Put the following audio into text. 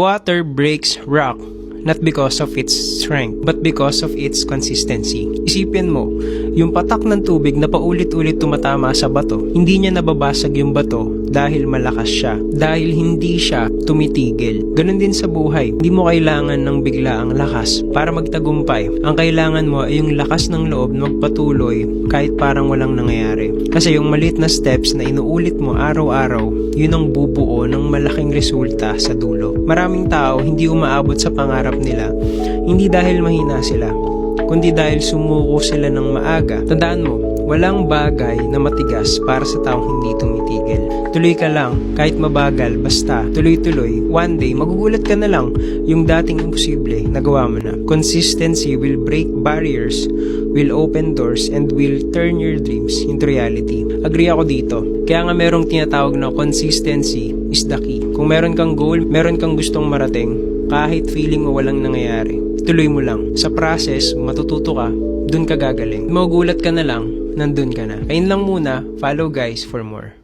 Water breaks rock, not because of its strength, but because of its consistency. Isipin mo, yung patak ng tubig na paulit-ulit tumatama sa bato, hindi niya nababasag yung bato dahil malakas siya, dahil hindi siya tumitigil. Ganon din sa buhay, hindi mo kailangan ng biglaang lakas para magtagumpay. Ang kailangan mo ay yung lakas ng loob na magpatuloy kahit parang walang nangyayari. Kasi yung maliit na steps na inuulit mo araw-araw, yun ang bubuo ng malaking resulta sa dulo. Maraming tao hindi umaabot sa pangarap nila, hindi dahil mahina sila, kundi dahil sumuko sila ng maaga. Tandaan mo, walang bagay na matigas para sa taong hindi tumitigil. Tuloy ka lang, kahit mabagal, basta tuloy-tuloy. One day, magugulat ka na lang yung dating imposible, nagawa mo na. Consistency will break barriers, will open doors, and will turn your dreams into reality. Agree ako dito. Kaya nga merong tinatawag na consistency is the key. Kung meron kang goal, meron kang gustong marating, kahit feeling mo walang nangyayari, tuloy mo lang. Sa process, matututo ka, dun ka gagaling. Magugulat ka na lang, nandun ka na. Ayun lang muna, follow guys for more.